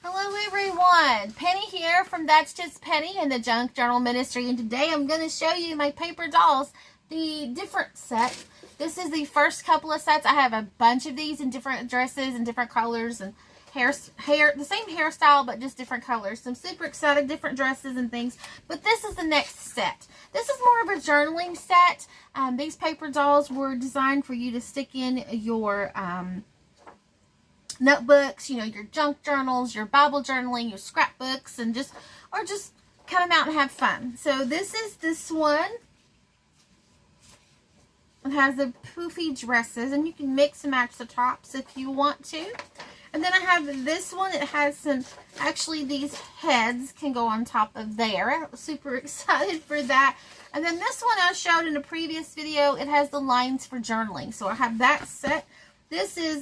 Hello everyone, Penny here from That's Just Penny and the Junk Journal Ministry, and today I'm going to show you my paper dolls, the different sets. This is the first couple of sets. I have a bunch of these in different dresses and different colors and hair, the same hairstyle but just different colors. So I'm super excited, different dresses and things, but this is the next set. This is more of a journaling set. These paper dolls were designed for you to stick in your notebooks, you know, your junk journals, your Bible journaling, your scrapbooks, and just cut them out and have fun. So this is this one. It has the poofy dresses, and you can mix and match the tops if you want to. And then I have this one. It has some, actually these heads can go on top of there. I'm super excited for that. And then this one I showed in a previous video. It has the lines for journaling. So I have that set. This is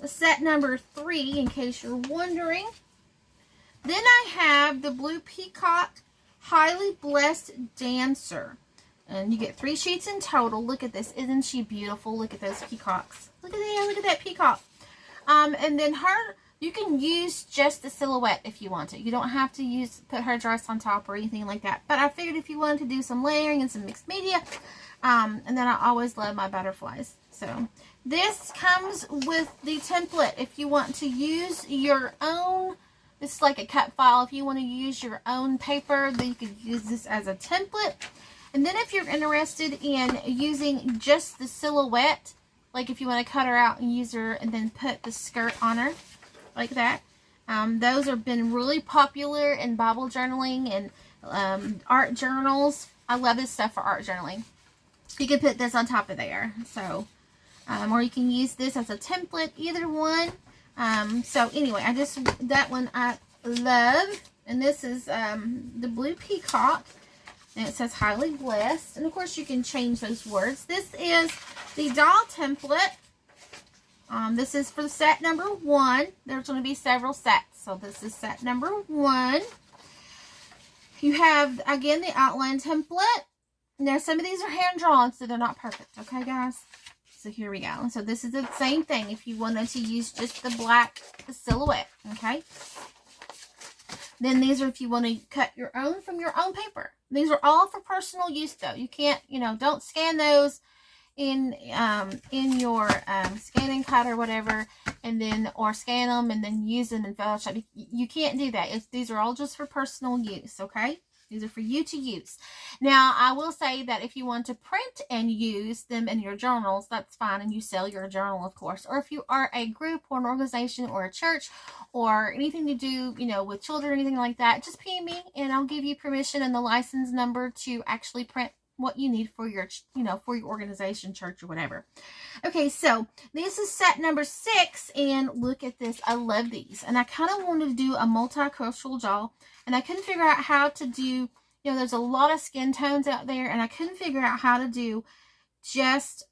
set number 3, in case you're wondering. Then I have the blue Peacock Highly Blessed Dancer. And you get 3 sheets in total. Look at this. Isn't she beautiful? Look at those peacocks. Look at that. Look at that peacock. And then you can use just the silhouette if you want to. You don't have to put her dress on top or anything like that. But I figured if you wanted to do some layering and some mixed media, and then I always love my butterflies. So this comes with the template. If you want to use your own, this is like a cut file. If you want to use your own paper, then you could use this as a template. And then if you're interested in using just the silhouette, like if you want to cut her out and use her and then put the skirt on her like that, those have been really popular in Bible journaling and art journals. I love this stuff for art journaling. You can put this on top of there. So or you can use this as a template, either one. So anyway, that one I love. And this is the blue Peacock. And it says Highly Blessed. And of course you can change those words. This is the doll template. This is for set number 1. There's going to be several sets. So this is set number 1. You have, again, the outline template. Now some of these are hand drawn, so they're not perfect. Okay, guys? So here we go. So this is the same thing if you wanted to use just the black silhouette, okay? Then these are if you want to cut your own from your own paper. These are all for personal use, though. You can't, don't scan those in your scan and cut or whatever, or scan them and then use them in Photoshop. You can't do that. These are all just for personal use, okay? These are for you to use. Now, I will say that if you want to print and use them in your journals, that's fine, and you sell your journal, of course. Or if you are a group or an organization or a church or anything to do, with children or anything like that, just PM me, and I'll give you permission and the license number to actually print what you need for your, for your organization, church, or whatever. Okay, so this is set number 6, and look at this. I love these, and I kind of wanted to do a multicultural doll, and I couldn't figure out how to do, there's a lot of skin tones out there, and I couldn't figure out how to do just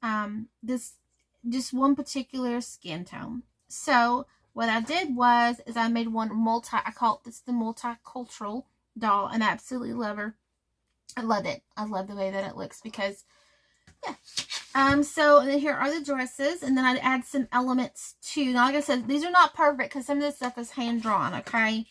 just one particular skin tone. So what I did was I made one I call this the multicultural doll, and I absolutely love her. I love it. I love the way that it looks because, yeah. So and then here are the dresses, and then I'd add some elements too. Now, like I said, these are not perfect because some of this stuff is hand drawn, okay?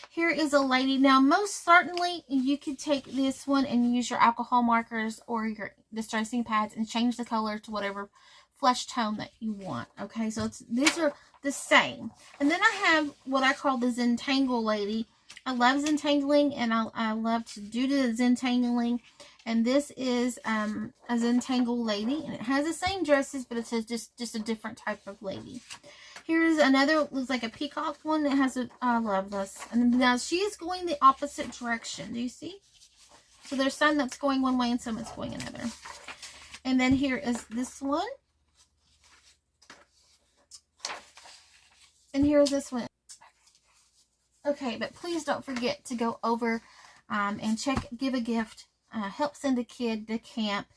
Here is a lady. Now, most certainly, you could take this one and use your alcohol markers or your distressing pads and change the color to whatever flesh tone that you want, okay? So these are the same. And then I have what I call the Zentangle lady. I love Zentangling, and I love to do the Zentangling. And this is a Zentangle lady, and it has the same dresses, but it says just a different type of lady. Here's another, looks like a peacock one. It has I love this. And now she's going the opposite direction. Do you see? So there's some that's going one way and some that's going another. And then here is this one. And here's this one. Okay, but please don't forget to go over and give a gift. Help send a kid to camp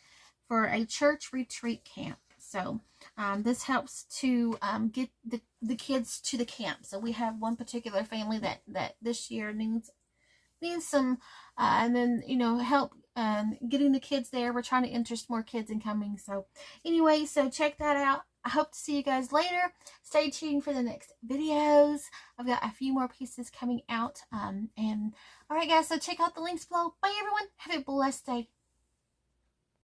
for a church retreat camp. So this helps to get the kids to the camp. So we have one particular family that this year needs some, and then help getting the kids there. We're trying to interest more kids in coming. So anyway, so check that out. I hope to see you guys later. Stay tuned for the next videos. I've got a few more pieces coming out. And all right, guys, so check out the links below. Bye, everyone. Have a blessed day.